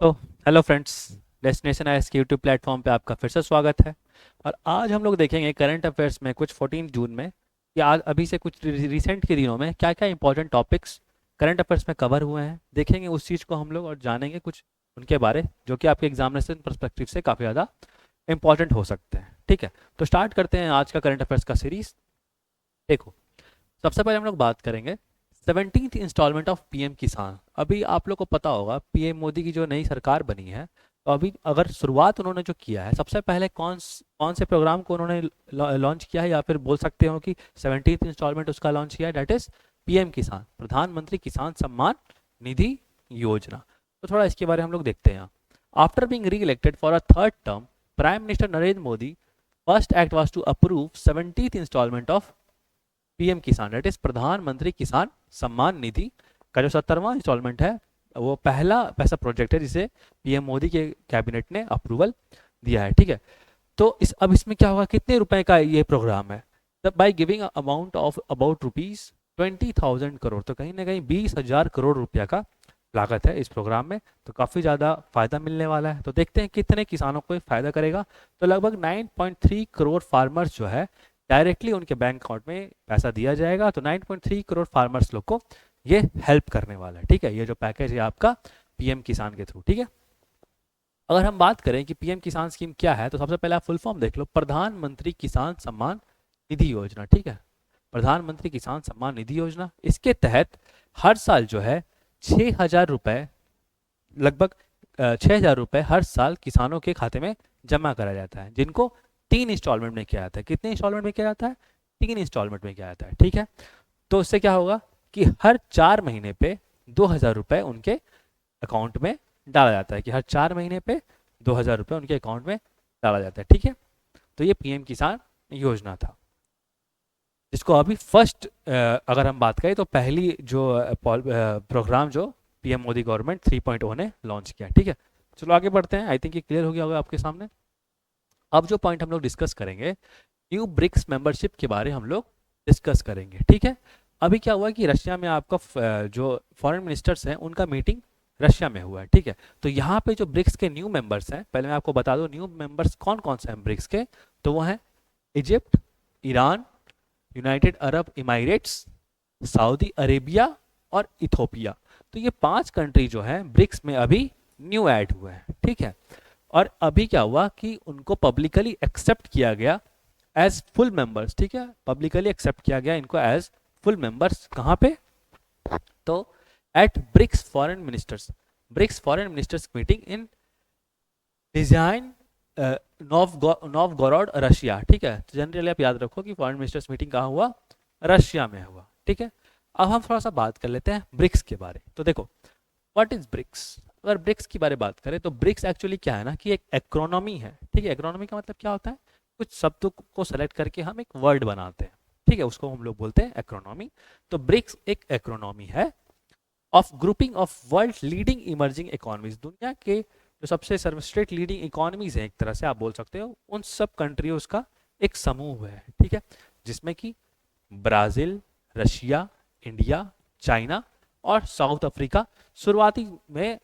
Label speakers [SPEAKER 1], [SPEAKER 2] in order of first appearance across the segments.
[SPEAKER 1] तो hello friends, destination IAS के YouTube platform पे आपका फिर से स्वागत है। और आज हम लोग देखेंगे करंट अफेयर्स में कुछ 14 जून में या आज अभी से कुछ रिसेंट के दिनों में क्या क्या इंपॉर्टेंट टॉपिक्स करंट अफेयर्स में कवर हुए हैं, देखेंगे उस चीज़ को हम लोग और जानेंगे कुछ उनके बारे जो कि आपके एग्जामिनेशन पर्सपेक्टिव से काफ़ी ज़्यादा इंपॉर्टेंट हो सकते हैं। ठीक है, तो स्टार्ट करते हैं आज का करंट अफेयर्स का सीरीज। देखो, सबसे पहले हम लोग बात करेंगे 17th इंस्टॉलमेंट ऑफ पीएम किसान। अभी आप लोग को पता होगा पीएम मोदी की जो नई सरकार बनी है, तो अभी अगर शुरुआत उन्होंने जो किया है, सबसे पहले कौन से प्रोग्राम को उन्होंने लॉन्च किया है, या फिर बोल सकते हो कि 17th इंस्टॉलमेंट उसका लॉन्च किया है, डेट इज पीएम किसान, प्रधानमंत्री किसान सम्मान निधि योजना। तो थोड़ा इसके बारे में हम लोग देखते हैं। After being re elected for a third term, prime minister Narendra Modi first act was to approve 17th instalment of PM Kisan, date is Pradhan Mantri Kisan Samman Nidhi का जो 17वां इंस्टॉलमेंट है, वो पहला पैसा प्रोजेक्ट है जिसे पीएम मोदी के कैबिनेट ने अप्रूवल दिया है। ठीक है, तो अब इसमें क्या होगा, कितने रुपए का ये प्रोग्राम है? By giving amount of about rupees 20,000 crore, तो कहीं ना कहीं 20,000 करोड़ रुपया का लागत है इस प्रोग्राम में। तो काफ़ी ज़्यादा फायदा मिलने वाला है। तो देखते हैं कितने किसानों को फायदा करेगा। तो लगभग 9.3 करोड़ फार्मर्स जो है डायरेक्टली उनके बैंक अकाउंट में पैसा दिया जाएगा। तो 9.3 करोड़ फार्मर्स लोग को ये हेल्प करने वाला है। ठीक है, ये जो पैकेज है आपका पीएम किसान के थ्रू। ठीक है, अगर हम बात करें कि पीएम किसान स्कीम क्या है, तो सबसे पहले आप फुल फॉर्म देख लो, प्रधानमंत्री किसान सम्मान निधि योजना। ठीक है, प्रधानमंत्री किसान सम्मान निधि योजना, इसके तहत हर साल जो है 6,000 रुपए, लगभग 6,000 रुपए हर साल किसानों के खाते में जमा करा जाता है, जिनको 3 इंस्टॉलमेंट में किया जाता है। कितने इंस्टॉलमेंट में किया जाता है? 3 इंस्टॉलमेंट में किया जाता है। ठीक है, तो इससे क्या होगा कि हर 4 महीने पे 2,000 रुपए उनके अकाउंट में डाला जाता है, कि हर 4 महीने पे 2,000 रुपए उनके अकाउंट में डाला जाता है। ठीक है, तो ये पीएम किसान योजना था, जिसको अभी फर्स्ट अगर हम बात करें तो पहली जो प्रोग्राम जो पीएम मोदी गवर्नमेंट 3.0 ने लॉन्च किया। ठीक है, चलो आगे बढ़ते हैं। आई थिंक ये क्लियर हो गया होगा आपके सामने। अब जो पॉइंट हम लोग डिस्कस करेंगे, न्यू ब्रिक्स मेंबरशिप के बारे हम लोग डिस्कस करेंगे। ठीक है, अभी क्या हुआ कि रशिया में आपका जो फॉरेन मिनिस्टर्स हैं उनका मीटिंग रशिया में हुआ है। ठीक है, तो यहाँ पे जो ब्रिक्स के न्यू मेंबर्स हैं, पहले मैं आपको बता दूं न्यू मेंबर्स कौन कौन से हैं ब्रिक्स के। तो वो हैं Egypt, Iran, United Arab Emirates, Saudi Arabia और इथोपिया। तो ये 5 कंट्री जो हैं ब्रिक्स में अभी न्यू ऐड हुए हैं। ठीक है, और अभी क्या हुआ कि उनको पब्लिकली एक्सेप्ट किया गया एज फुल मेंबर्स। ठीक है, पब्लिकली एक्सेप्ट किया गया इनको एज फुल मेंबर्स। कहाँ पे? तो at BRICS foreign ministers meeting in Nizhny Novgorod Russia. ठीक है, तो जनरली आप याद रखो कि फॉरेन मिनिस्टर्स मीटिंग कहाँ हुआ? रशिया में हुआ। ठीक है, अब हम थोड़ा सा बात कर लेते हैं ब्रिक्स के बारे। तो देखो, व्हाट इज ब्रिक्स? अगर ब्रिक्स की बारे में बात करें तो ब्रिक्स एक्चुअली क्या है ना, कि एक एक्रोनॉमी है। ठीक है, एक्रोनॉमी का मतलब क्या होता है? कुछ शब्दों को सेलेक्ट करके हम एक वर्ड बनाते हैं। ठीक है, उसको हम लोग बोलते हैं एक्रोनॉमी। तो ब्रिक्स एक एक्रोनॉमी है of grouping of world leading emerging economies, दुनिया के जो सबसे सर्वश्रेष्ठ लीडिंग इकोनॉमीज हैं, एक तरह से आप बोल सकते हो, उन सब कंट्रियों का एक समूह है। ठीक है, जिसमें कि ब्राजील, रशिया, इंडिया, चाइना और साउथ अफ्रीका शुरुआती में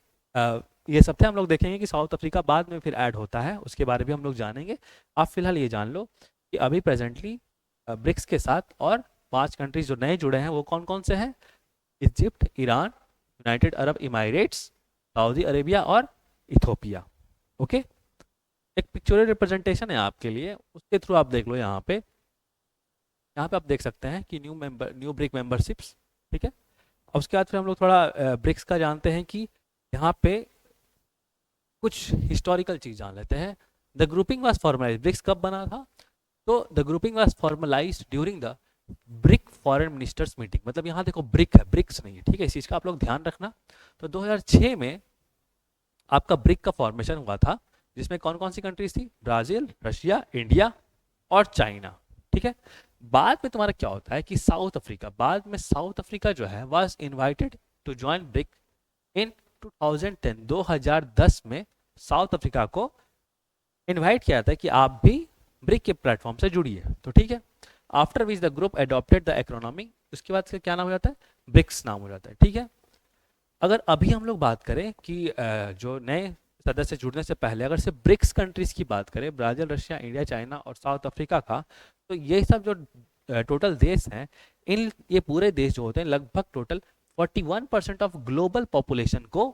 [SPEAKER 1] ये सब थे। हम लोग देखेंगे कि साउथ अफ्रीका बाद में फिर ऐड होता है, उसके बारे में हम लोग जानेंगे। आप फिलहाल ये जान लो कि अभी प्रेजेंटली ब्रिक्स के साथ और 5 कंट्रीज जो नए जुड़े हैं वो कौन कौन से हैं? Egypt, Iran, United Arab Emirates, Saudi Arabia और इथोपिया। ओके, एक पिक्चोरियल रिप्रेजेंटेशन है आपके लिए, उसके थ्रू आप देख लो। यहाँ पे आप देख सकते हैं कि न्यू ब्रिक मेंबरशिप्स। ठीक है, अब उसके बाद फिर हम लोग थोड़ा ब्रिक्स का जानते हैं कि यहाँ पे कुछ हिस्टोरिकल चीज जान लेते हैं। The grouping was formalize, BRICS कब बना था? तो the grouping was formalized during the BRIC foreign ministers meeting. मतलब यहाँ देखो ब्रिक है, ब्रिक्स नहीं है। ठीक है, इस चीज का आप लोग ध्यान रखना। तो 2006 में आपका ब्रिक का फॉर्मेशन हुआ था, जिसमें कौन कौन सी कंट्रीज थी? ब्राजील, रशिया, इंडिया और चाइना। ठीक है, बाद में तुम्हारा क्या होता है कि बाद में साउथ अफ्रीका जो है was invited to join BRIC in 2010, 2010 में साउथ अफ्रीका को इनवाइट किया था कि आप भी ब्रिक के प्लेटफॉर्म से जुड़िए। तो ठीक है, after which the group adopted the economy, उसके बाद क्या नाम हो जाता है? ब्रिक्स नाम हो जाता है। ठीक है, अगर अभी हम लोग बात करें कि जो नए सदस्य जुड़ने से पहले अगर सिर्फ ब्रिक्स कंट्रीज की बात करें, ब्राज़ील, रशिया, इंडिया, चाइना और साउथ अफ्रीका का, तो ये सब जो टोटल देश हैं, इन ये पूरे देश जो होते हैं लगभग टोटल 41% ऑफ ग्लोबल पॉपुलेशन को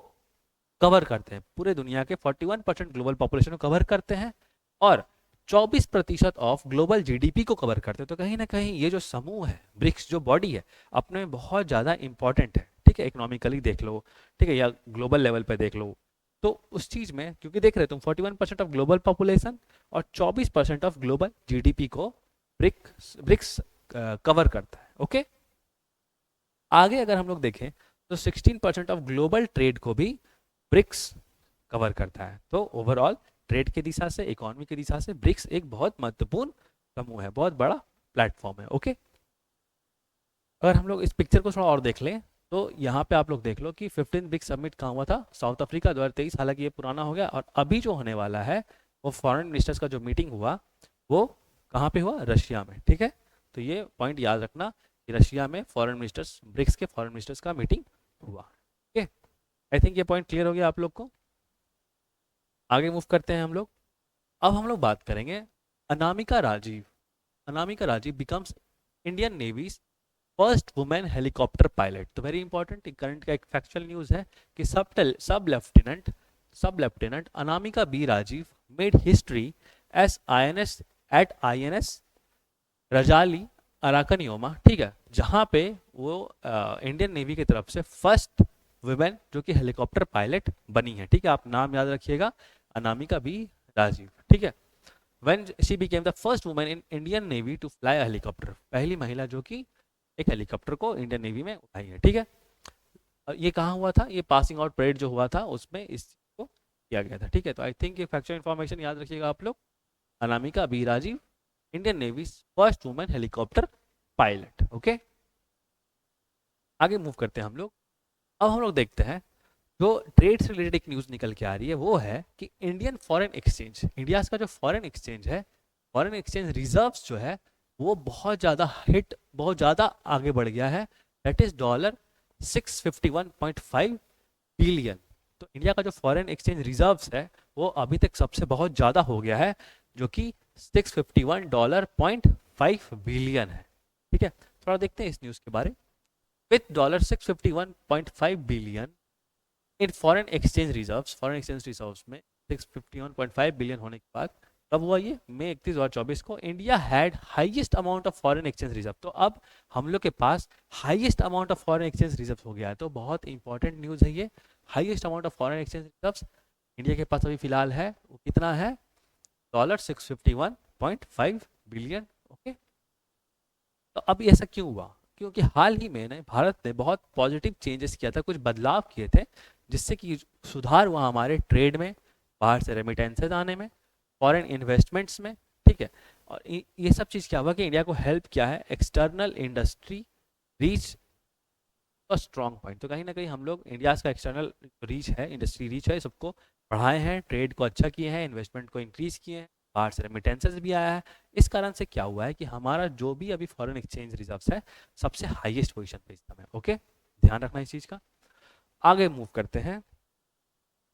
[SPEAKER 1] कवर करते हैं। पूरे दुनिया के 41% ग्लोबल पॉपुलेशन को कवर करते हैं और 24% ऑफ ग्लोबल जीडीपी को कवर करते हैं। तो कहीं ना कहीं ये जो समूह है, ब्रिक्स जो बॉडी है, अपने में बहुत ज़्यादा इंपॉर्टेंट है। ठीक है, इकोनॉमिकली देख लो, ठीक है, या ग्लोबल लेवल पे देख लो, तो उस चीज़ में क्योंकि देख रहे तुम 41% ऑफ ग्लोबल पॉपुलेशन और 24% ऑफ ग्लोबल जीडीपी को ब्रिक्स ब्रिक्स कवर करता है। ओके, आगे अगर हम लोग देखें तो 16% ऑफ ग्लोबल ट्रेड को भी ब्रिक्स कवर करता है। तो ओवरऑल ट्रेड की दिशा से, इकोनॉमी की दिशा से ब्रिक्स एक बहुत महत्वपूर्ण समूह है, बहुत बड़ा प्लेटफॉर्म है। ओके, अगर हम लोग इस पिक्चर को थोड़ा और देख लें तो यहाँ पे आप लोग देख लो कि 15 ब्रिक्स समिट कहाँ हुआ था, साउथ अफ्रीका 2023। हालांकि ये पुराना हो गया, और अभी जो होने वाला है वो फॉरेन मिनिस्टर्स का जो मीटिंग हुआ वो कहाँ पे हुआ, रशिया में। ठीक है, तो ये पॉइंट याद रखना कि रशिया में फॉरेन मिनिस्टर्स, ब्रिक्स के फॉरेन मिनिस्टर्स का मीटिंग हुआ। ओके, आई थिंक ये पॉइंट क्लियर हो गया आप लोग को। आगे मूव करते हैं हम लोग। अब हम लोग बात करेंगे Anamika Rajeev. Anamika Rajeev becomes Indian Navy first women helicopter pilot. तो वेरी इंपॉर्टेंट, करंट का एक फैक्चुअल न्यूज है कि sub lieutenant Anamika B Rajeev made history as INS at INS Rajali Arakkonam. ठीक है, जहाँ पे वो इंडियन नेवी की तरफ से फर्स्ट वुमेन जो कि हेलीकॉप्टर पायलट बनी है। ठीक है, आप नाम याद रखिएगा, अनामिका बी राजीव। ठीक है, when she became the first woman in Indian Navy to fly a helicopter, पहली महिला जो कि एक हेलीकॉप्टर को इंडियन नेवी में उठाई है। ठीक है, और ये कहाँ हुआ था, ये पासिंग आउट परेड जो हुआ था उसमें इस चीज को किया गया था। ठीक है, तो आई थिंक ये फैक्चुअल इन्फॉर्मेशन याद रखिएगा आप लोग। Anamika B Rajeev, Indian Navy first women helicopter pilot. Okay, आगे मूव करते हैं हम लोग। अब हम लोग देखते हैं जो ट्रेड से रिलेटेड एक न्यूज़ निकल के आ रही है वो है कि इंडियन फॉरेन एक्सचेंज, इंडिया का जो फॉरेन एक्सचेंज है, फॉरेन एक्सचेंज रिजर्व्स जो है वो बहुत ज़्यादा आगे बढ़ गया है। That is $651.5 billion. तो इंडिया का जो फॉरेन एक्सचेंज रिजर्व्स है वो अभी तक सबसे बहुत ज़्यादा हो गया है, जो कि $651.5 बिलियन है। ठीक है, थोड़ा देखते हैं इस न्यूज़ के बारे। With $651.5 billion in foreign exchange reserves में 651.5 बिलियन होने के बाद कब हुआ ये, मई 31, 2024 को India had highest amount of foreign exchange reserve. तो अब हम लोग के पास highest amount of foreign exchange reserve हो गया है। तो बहुत इंपॉर्टेंट न्यूज़ है ये। Highest amount of foreign exchange reserves India के पास अभी फिलहाल है, वो कितना है, $651.5 बिलियन। ओके, तो अब ऐसा क्यों हुआ, क्योंकि हाल ही में भारत ने बहुत पॉजिटिव चेंजेस किया था, कुछ बदलाव किए थे, जिससे कि सुधार हुआ हमारे ट्रेड में, बाहर से रेमिटेंसेज आने में, फॉरेन इन्वेस्टमेंट्स में। ठीक है, और ये सब चीज़ क्या हुआ कि इंडिया को हेल्प किया है एक्सटर्नल इंडस्ट्री रीच का स्ट्रॉन्ग पॉइंट। तो कहीं ना कहीं हम लोग इंडिया का एक्सटर्नल रीच है, इंडस्ट्री रीच है, सबको बढ़ाए हैं, ट्रेड को अच्छा किए हैं, इन्वेस्टमेंट को इंक्रीज किए हैं, बाहर से रेमिटेंसेज भी आया है। इस कारण से क्या हुआ है कि हमारा जो भी अभी फॉरेन एक्सचेंज रिजर्व्स है सबसे हाईएस्ट पोजीशन पे इस समय। ओके, ध्यान रखना इस चीज़ का। आगे मूव करते हैं।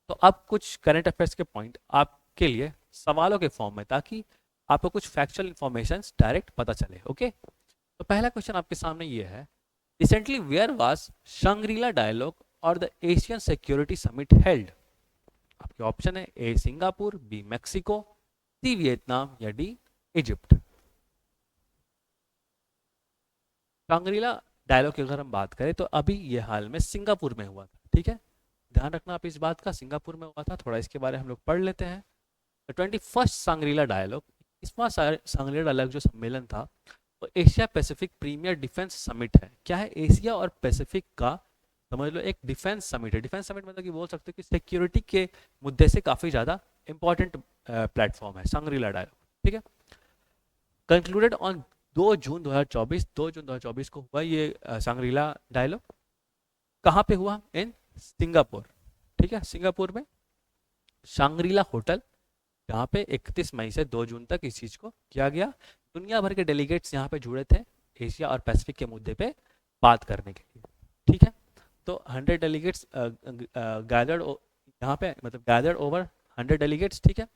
[SPEAKER 1] तो अब कुछ करंट अफेयर्स के पॉइंट आपके लिए सवालों के फॉर्म में, ताकि आपको कुछ फैक्चुअल इंफॉर्मेशन डायरेक्ट पता चले। ओके, तो पहला क्वेश्चन आपके सामने ये है, recently where was Shangri-La dialogue और the Asian security summit held. आपके ऑप्शन है A Singapore, B Mexico, C Vietnam या डी इजिप्ट। शंग्रीला डायलॉग की अगर हम बात करें तो अभी ये हाल में सिंगापुर में हुआ था। ठीक है, ध्यान रखना आप इस बात का, सिंगापुर में हुआ था। थोड़ा इसके बारे में हम लोग पढ़ लेते हैं। 21st सांग्रीला डायलॉग, इसमें सांग्रीला डायलॉग जो सम्मेलन था वो Asia Pacific premier defence summit है। क्या है, एशिया और पैसिफिक का समझ लो एक डिफेंस समिट है। डिफेंस समिट मतलब कि बोल सकते हो कि सिक्योरिटी के मुद्दे से काफ़ी ज़्यादा इंपॉर्टेंट प्लेटफॉर्म है सांग्रीला डायलॉग। ठीक है, कंक्लूडेड ऑन 2 जून 2024 को हुआ ये सांग्रीला डायलॉग। कहाँ पे हुआ, इन सिंगापुर। ठीक है, सिंगापुर में सांग्रीला होटल, जहाँ पे 31 मई से 2 जून तक इस चीज़ को किया गया। दुनिया भर के डेलीगेट्स यहाँ पे जुड़े थे एशिया और पैसिफिक के मुद्दे पे बात करने के लिए। ठीक है, तो 100 डेलीगेट्स गैदर्ड यहाँ पे, मतलब गैदर्ड ओवर 100 डेलीगेट्स, ठीक है।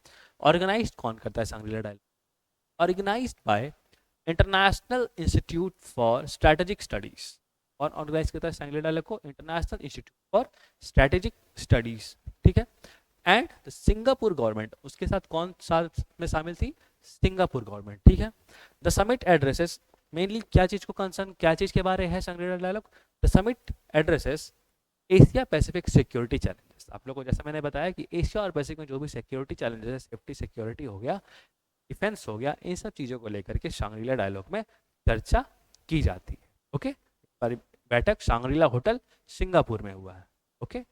[SPEAKER 1] ऑर्गेनाइज्ड कौन करता है Shangri-La Dialogue? Organized by International Institute for Strategic Studies. और ऑर्गेनाइज करता है सांग्रीला डायलॉग को? International Institute for Strategic Studies, ठीक है। एंड द सिंगापुर गवर्नमेंट, उसके साथ कौन साथ में शामिल थी? सिंगापुर गवर्नमेंट, ठीक है। द समिट एड्रेसेस, मेनली क्या चीज को कंसर्न, क्या चीज के बारे है Shangri-La Dialogue? The summit addresses Asia Pacific security challenges. आप लोग को जैसा मैंने बताया कि एशिया और पैसिफिक में जो भी सिक्योरिटी चैलेंजेस है, सेफ्टी सिक्योरिटी हो गया, डिफेंस हो गया, इन सब चीज़ों को लेकर के सांग्रीला डायलॉग में चर्चा की जाती है। ओके, बैठक सांग्रीला होटल सिंगापुर में हुआ है। ओके,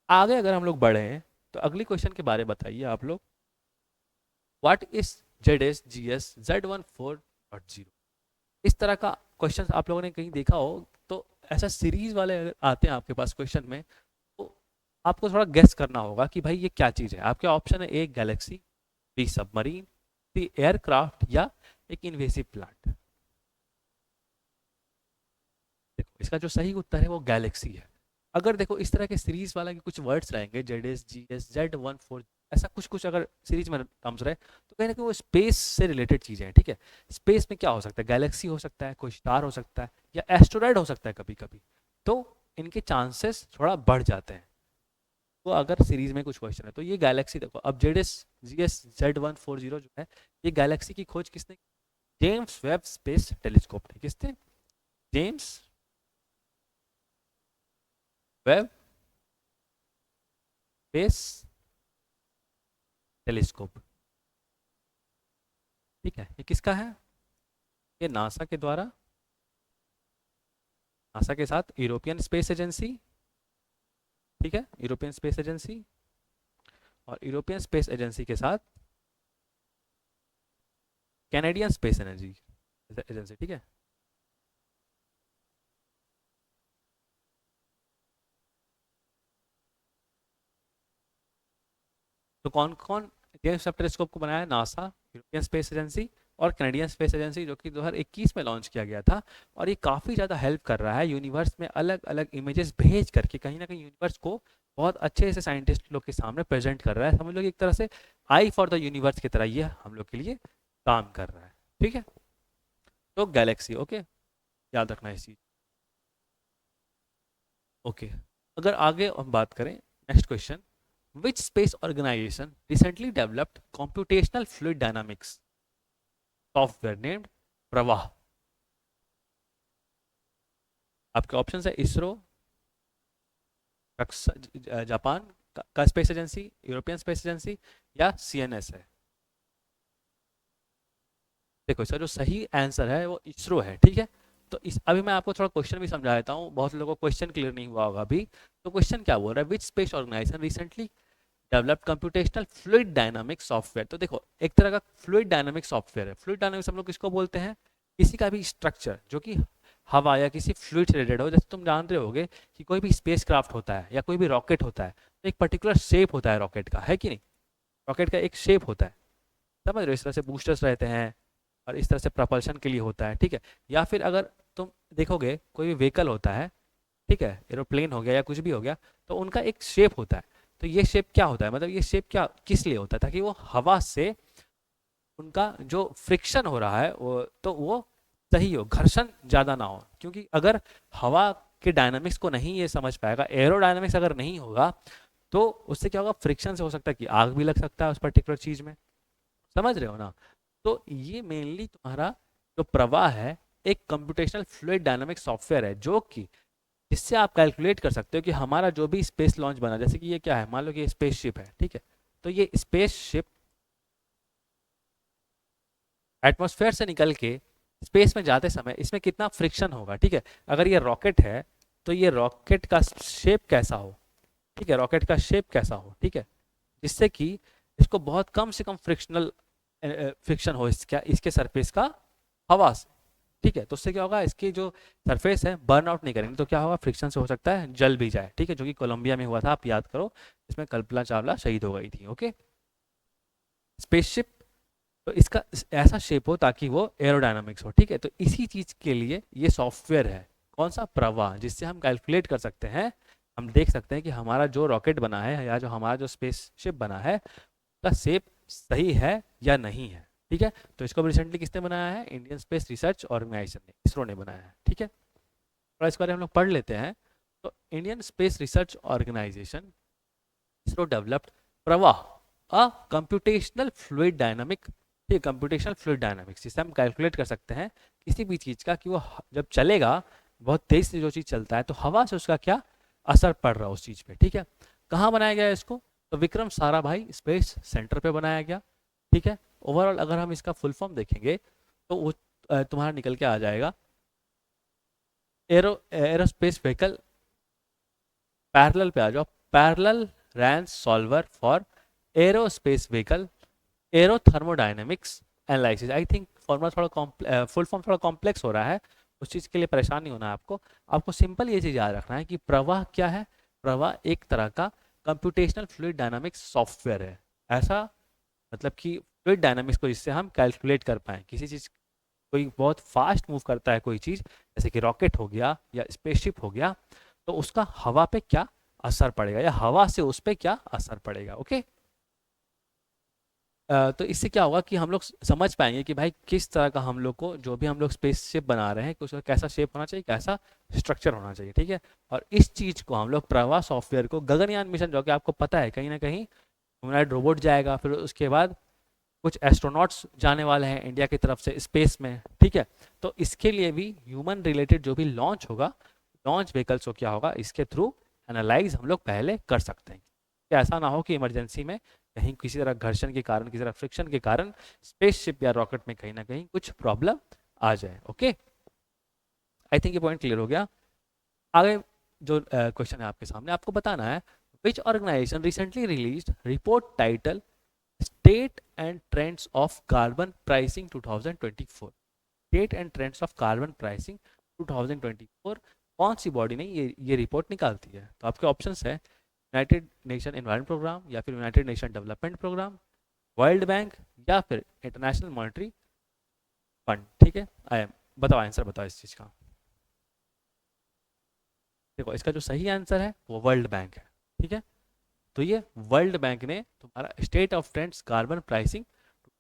[SPEAKER 1] आगे अगर हम लोग बढ़े हैं तो अगली क्वेश्चन के बारे में बताइए आप लोग। What is ZSGS Z14.0? इस तरह का क्वेश्चन आप लोगों ने कहीं देखा हो तो ऐसा सीरीज वाले अगर आते हैं आपके पास क्वेश्चन में, तो आपको थोड़ा गेस करना होगा कि भाई ये क्या चीज़ है। आपके ऑप्शन है: A galaxy, B submarine, C aircraft, या एक इन्वेसिव प्लांट। देखो इसका जो सही उत्तर है वो गैलेक्सी है। अगर देखो इस तरह के सीरीज वाला के कुछ वर्ड्स रहेंगे, ZSGS Z14, ऐसा कुछ कुछ अगर सीरीज में टर्म्स रहे तो कहीं ना कहीं वो स्पेस से रिलेटेड चीजें हैं, ठीक है। स्पेस में क्या हो सकता है? गैलेक्सी हो सकता है, कोई स्टार हो सकता है, या एस्ट्रॉयड हो सकता है कभी कभी। तो इनके चांसेस थोड़ा बढ़ जाते हैं। तो अगर सीरीज में कुछ क्वेश्चन है तो ये गैलेक्सी, देखो अब ZSGS Z140 जो है, ये गैलेक्सी की खोज किसने? जेम्स वेब स्पेस टेलीस्कोप ने। किसने? जेम्स वेब स्पेस टेलीस्कोप, ठीक है। ये किसका है? ये नासा के द्वारा, नासा के साथ यूरोपियन स्पेस एजेंसी, ठीक है, यूरोपियन स्पेस एजेंसी, और यूरोपियन स्पेस एजेंसी के साथ कैनेडियन स्पेस एनर्जी एजेंसी, ठीक है। तो कौन कौन जेम्स वेब टेलीस्कोप को बनाया? नासा, यूरोपियन स्पेस एजेंसी और कैनेडियन स्पेस एजेंसी, जो कि 2021 में लॉन्च किया गया था। और ये काफ़ी ज़्यादा हेल्प कर रहा है यूनिवर्स में अलग अलग इमेजेस भेज करके, कहीं ना कहीं यूनिवर्स को बहुत अच्छे से साइंटिस्ट लोग के सामने प्रेजेंट कर रहा है। समझ लो कि एक तरह से आई फॉर द यूनिवर्स की तरह ये हम लोग के लिए काम कर रहा है, ठीक है। तो गैलेक्सी, ओके, याद रखना इस चीज़। ओके, अगर आगे हम बात करें, next question, which space organization recently developed computational fluid dynamics software named प्रवाह? आपके ऑप्शन है: इसरो, जापान का space agency, European space agency, या CNS है। देखो इसका जो सही आंसर है वो इसरो है, ठीक है। तो इस अभी मैं आपको थोड़ा क्वेश्चन भी समझा देता हूँ, बहुत लोगों को क्वेश्चन क्लियर नहीं हुआ होगा अभी। तो क्वेश्चन क्या बोल रहा है? Which space organization recently develop computational fluid dynamic software. तो देखो एक तरह का फ्लूइड डायनामिक सॉफ्टवेयर है। फ्लूइड डायनामिक्स हम लोग किसको बोलते हैं? किसी का भी स्ट्रक्चर जो कि हवा या किसी फ्लूइड से रिलेटेड हो। जैसे तुम जान रहे होगे कि कोई भी स्पेस क्राफ्ट होता है या कोई भी रॉकेट होता है तो एक पर्टिकुलर शेप होता है रॉकेट का, है कि नहीं? रॉकेट का एक शेप होता है, समझ रहे हो? इस तरह से बूस्टर्स रहते हैं और इस तरह से प्रपल्शन के लिए होता है, ठीक है। या फिर अगर तुम देखोगे कोई भी व्हीकल होता है, ठीक है, एरोप्लेन हो गया या कुछ भी हो गया, तो उनका एक शेप होता है। तो ये शेप क्या होता है, मतलब ये शेप क्या किस लिए होता है? ताकि वो हवा से उनका जो फ्रिक्शन हो रहा है वो सही हो, घर्षण ज़्यादा ना हो। क्योंकि अगर हवा के डायनामिक्स को नहीं ये समझ पाएगा, एरोडायनामिक्स अगर नहीं होगा, तो उससे क्या होगा? फ्रिक्शन से हो सकता है कि आग भी लग सकता है उस पर्टिकुलर चीज़ में, समझ रहे हो ना? तो ये मेनली तुम्हारा जो प्रवाह है एक कंप्यूटेशनल फ्लूइड डायनामिक सॉफ्टवेयर है, जो कि जिससे आप कैलकुलेट कर सकते हो कि हमारा जो भी स्पेस लॉन्च बना, जैसे कि ये क्या है, मान लो कि ये स्पेसशिप है, ठीक है। तो ये स्पेसशिप एटमॉस्फेयर से निकल के स्पेस में जाते समय इसमें कितना फ्रिक्शन होगा, ठीक है। अगर ये रॉकेट है तो ये रॉकेट का शेप कैसा हो, ठीक है, रॉकेट का शेप कैसा हो, ठीक है, जिससे कि इसको बहुत कम से कम फ्रिक्शन हो इसके सरफेस का हवा से, ठीक है। तो उससे क्या होगा? इसकी जो सरफेस है बर्न आउट नहीं करेंगे, तो क्या होगा? फ्रिक्शन से हो सकता है जल भी जाए, ठीक है, जो कि कोलंबिया में हुआ था, आप याद करो, इसमें कल्पना चावला शहीद हो गई थी। ओके, स्पेसशिप, तो इसका ऐसा शेप हो ताकि वो एरोडायनामिक्स हो, ठीक है। तो इसी चीज के लिए ये सॉफ्टवेयर है, कौन सा प्रवाह, जिससे हम कैलकुलेट कर सकते हैं, हम देख सकते हैं कि हमारा जो रॉकेट बना है या जो हमारा जो स्पेसशिप बना है उसका शेप सही है या नहीं है। ठीक है, तो इसको रिसेंटली किसने बनाया है, इंडियन स्पेस रिसर्च ऑर्गेनाइजेशन ने, इसरो ने बनाया है। ठीक है, थोड़ा इस बारे में हम लोग पढ़ लेते हैं। तो Indian Space Research Organization, ISRO developed Pravah, a computational fluid dynamic, ठीक, कंप्यूटेशनल फ्लूइड डायनामिक्स, जिससे हम कैलकुलेट कर सकते हैं किसी भी चीज़ का कि वो जब चलेगा, बहुत तेज से जो चीज़ चलता है तो हवा से उसका क्या असर पड़ रहा है उस चीज़ पे। ठीक है, कहाँ बनाया गया है इसको, तो विक्रम साराभाई स्पेस सेंटर पे बनाया गया। ठीक है, ओवरऑल अगर हम इसका फुल फॉर्म देखेंगे तो वो तुम्हारा निकल के आ जाएगा, एरोस्पेस व्हीकल, पैरेलल पे आ जाओ, parallel RANS solver for aerospace vehicle aero thermodynamics analysis. I think formula थोड़ा फुल फॉर्म थोड़ा कॉम्प्लेक्स हो रहा है, उस चीज़ के लिए परेशान नहीं होना है आपको। आपको सिंपल ये चीज़ याद रखना है कि प्रवाह क्या है, प्रवाह एक तरह का कंप्यूटेशनल फ्लूइड डायनामिक्स सॉफ्टवेयर है। ऐसा मतलब कि फ्लूइड डायनामिक्स को जिससे हम कैलकुलेट कर पाएँ किसी चीज़, कोई बहुत फास्ट मूव करता है कोई चीज़, जैसे कि रॉकेट हो गया या स्पेसशिप हो गया, तो उसका हवा पे क्या असर पड़ेगा या हवा से उस पर क्या असर पड़ेगा। ओके, तो इससे क्या होगा कि हम लोग समझ पाएंगे कि भाई किस तरह का हम लोग को, जो भी हम लोग स्पेसशिप बना रहे हैं, कि उसका कैसा शेप होना चाहिए, कैसा स्ट्रक्चर होना चाहिए। ठीक है, और इस चीज़ को हम लोग प्रवाह सॉफ्टवेयर को, गगनयान मिशन जो कि आपको पता है कहीं ना कहीं ह्यूमनॉइड रोबोट जाएगा, फिर उसके बाद कुछ एस्ट्रोनॉट्स जाने वाले हैं इंडिया की तरफ से स्पेस में। ठीक है, तो इसके लिए भी ह्यूमन रिलेटेड जो भी लॉन्च होगा, लॉन्च व्हीकल्स हो क्या होगा, इसके थ्रू एनालाइज हम लोग पहले कर सकते हैं कि ऐसा ना हो कि इमरजेंसी में कहीं किसी तरह घर्षण के कारण, किसी तरह फ्रिक्शन के कारण स्पेसशिप या रॉकेट में कहीं ना कहीं कुछ प्रॉब्लम आ जाए। ओके, आई थिंक ये पॉइंट क्लियर हो गया। आगे जो क्वेश्चन है आपके सामने, आपको बताना है which organisation recently released report title state and trends of carbon pricing 2024। State and trends of carbon pricing 2024 कौन सी बॉडी ने ये रिपोर्ट निकालती है। तो आपके ऑप्शंस है यूनाइटेड नेशन एनवायरमेंट प्रोग्राम, या फिर United Nation Development Programme, World Bank, या फिर इंटरनेशनल मॉनेटरी फंड। ठीक है, आई एम, बताओ आंसर बताओ इस चीज़ का। देखो इसका जो सही आंसर है वो वर्ल्ड बैंक है। ठीक है, तो ये वर्ल्ड बैंक ने तुम्हारा state of trends carbon pricing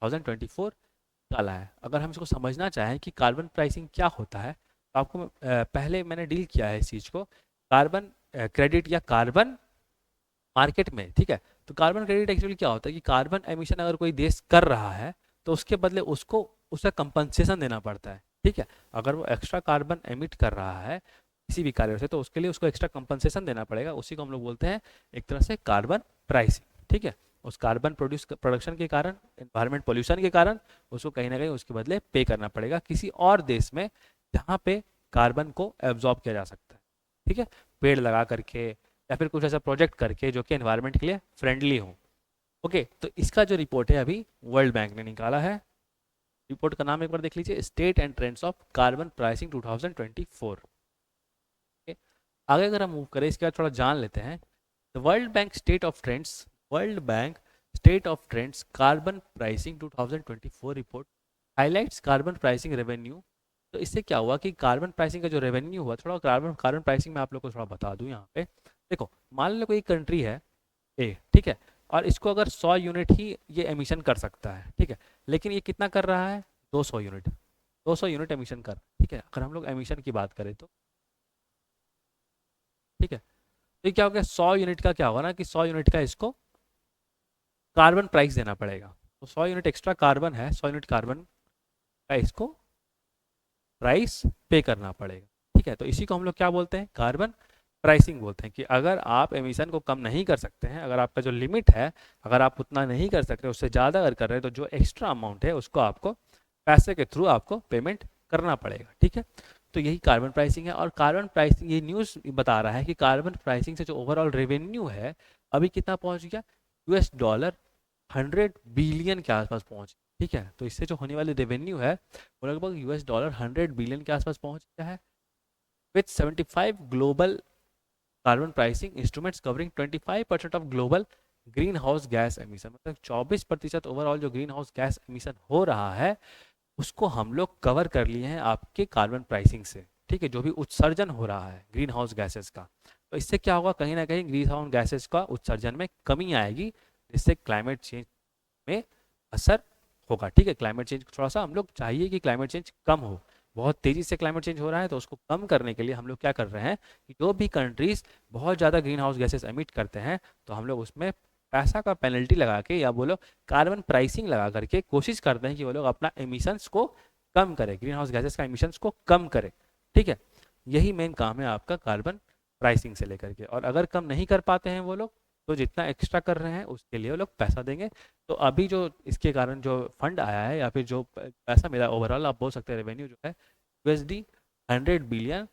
[SPEAKER 1] 2024 निकाला है। अगर हम इसको समझना चाहें कि कार्बन प्राइसिंग क्या होता है, तो आपको पहले मैंने डील किया है इस चीज़ को, कार्बन क्रेडिट या कार्बन मार्केट में। ठीक है, तो कार्बन क्रेडिट एक्चुअली क्या होता है कि कार्बन एमिशन अगर कोई देश कर रहा है तो उसके बदले उसको उसका कंपनसेशन देना पड़ता है। ठीक है, अगर वो एक्स्ट्रा कार्बन एमिट कर रहा है किसी भी कार्य से, तो उसके लिए उसको एक्स्ट्रा कंपनसेशन देना पड़ेगा, उसी को हम लोग बोलते हैं एक तरह से कार्बन प्राइसिंग। ठीक है, उस कार्बन प्रोडक्शन के कारण, एनवायरमेंट पोल्यूशन के कारण उसको कहीं ना कहीं उसके बदले पे करना पड़ेगा किसी और देश में जहाँ पे कार्बन को एब्जॉर्ब किया जा सकता है। ठीक है, पेड़ लगा करके या फिर कुछ ऐसा प्रोजेक्ट करके जो कि एनवायरनमेंट के लिए फ्रेंडली हो। ओके, तो इसका जो रिपोर्ट है अभी वर्ल्ड बैंक ने निकाला है। रिपोर्ट का नाम एक बार देख लीजिए, state and trends of carbon pricing 2024। Okay, आगे अगर हम मूव करें इसके बाद थोड़ा जान लेते हैं। The world bank state of trends, world bank state of trends carbon pricing 2024 report highlights carbon pricing revenue. तो इससे क्या हुआ कि कार्बन प्राइसिंग का जो रेवेन्यू हुआ, थोड़ा कार्बन कार्बन प्राइसिंग में आप लोग को थोड़ा बता दूं यहाँ पे। देखो मान लो कोई कंट्री है ए, ठीक है, और इसको अगर 100 यूनिट ही ये एमिशन कर सकता है, ठीक है, लेकिन ये कितना कर रहा है, 200 यूनिट, 200 यूनिट एमिशन कर। ठीक है, अगर हम लोग एमिशन की बात करें तो ठीक है, तो ये क्या हो गया, 100 यूनिट का क्या होगा ना कि 100 यूनिट का इसको कार्बन प्राइस देना पड़ेगा। तो 100 यूनिट एक्स्ट्रा कार्बन है, 100 यूनिट कार्बन का इसको प्राइस पे करना पड़ेगा। ठीक है, तो इसी को हम लोग क्या बोलते हैं, कार्बन प्राइसिंग बोलते हैं। कि अगर आप एमिशन को कम नहीं कर सकते हैं, अगर आपका जो लिमिट है, अगर आप उतना नहीं कर सकते, उससे ज़्यादा अगर कर रहे हैं, तो जो एक्स्ट्रा अमाउंट है उसको आपको पैसे के थ्रू आपको पेमेंट करना पड़ेगा। ठीक है, तो यही कार्बन प्राइसिंग है। और कार्बन प्राइसिंग, ये न्यूज़ बता रहा है कि कार्बन प्राइसिंग से जो ओवरऑल रेवेन्यू है अभी कितना पहुंच गया, $100 बिलियन के आसपास पहुंच। ठीक है, तो इससे जो होने वाली रेवेन्यू है वो लगभग $100 बिलियन के आसपास पहुंच गया है, with 75 global carbon pricing instruments covering 25% of global green house gas emission. मतलब 24% ओवरऑल जो ग्रीन हाउस गैस एमिशन हो रहा है उसको हम लोग कवर कर लिए हैं आपके कार्बन प्राइसिंग से। ठीक है, जो भी उत्सर्जन हो रहा है ग्रीन हाउस गैसेस का, तो इससे क्या होगा, कहीं ना कहीं ग्रीन हाउस गैसेस का उत्सर्जन में कमी आएगी, जिससे क्लाइमेट चेंज में असर होगा। ठीक है, क्लाइमेट चेंज थोड़ा सा हम लोग चाहिए कि क्लाइमेट चेंज कम हो, बहुत तेजी से क्लाइमेट चेंज हो रहा है, तो उसको कम करने के लिए हम लोग क्या कर रहे हैं कि जो भी कंट्रीज बहुत ज़्यादा ग्रीन हाउस गैसेस एमिट करते हैं, तो हम लोग उसमें पैसा का पेनल्टी लगा के या वो लोग कार्बन प्राइसिंग लगा करके कोशिश करते हैं कि वो लोग अपना एमिशंस को कम करें, ग्रीन हाउस गैसेस का एमिशंस को कम करें। ठीक है, यही मेन काम है आपका कार्बन प्राइसिंग से लेकर के। और अगर कम नहीं कर पाते हैं वो लोग, तो जितना एक्स्ट्रा कर रहे हैं उसके लिए वो लोग पैसा देंगे। तो अभी जो इसके कारण जो फंड आया है या फिर जो पैसा मिला ओवरऑल, आप बोल सकते हैं रेवेन्यू जो है USD 100 बिलियन।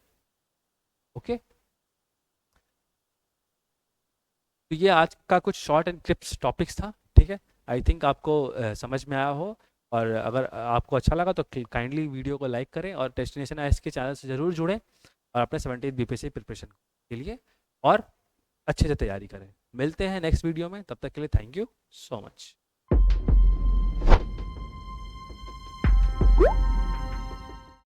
[SPEAKER 1] ओके, तो ये आज का कुछ शॉर्ट एंड क्रिप्स टॉपिक्स था। ठीक है, आई थिंक आपको समझ में आया हो, और अगर आपको अच्छा लगा तो काइंडली वीडियो को लाइक करें और डेस्टिनेशन आईएएस के चैनल से ज़रूर जुड़ें और अपने 70th बीपीएससी प्रिपरेशन के लिए और अच्छे से तैयारी करें। मिलते हैं नेक्स्ट वीडियो में, तब तक के लिए थैंक यू सो मच।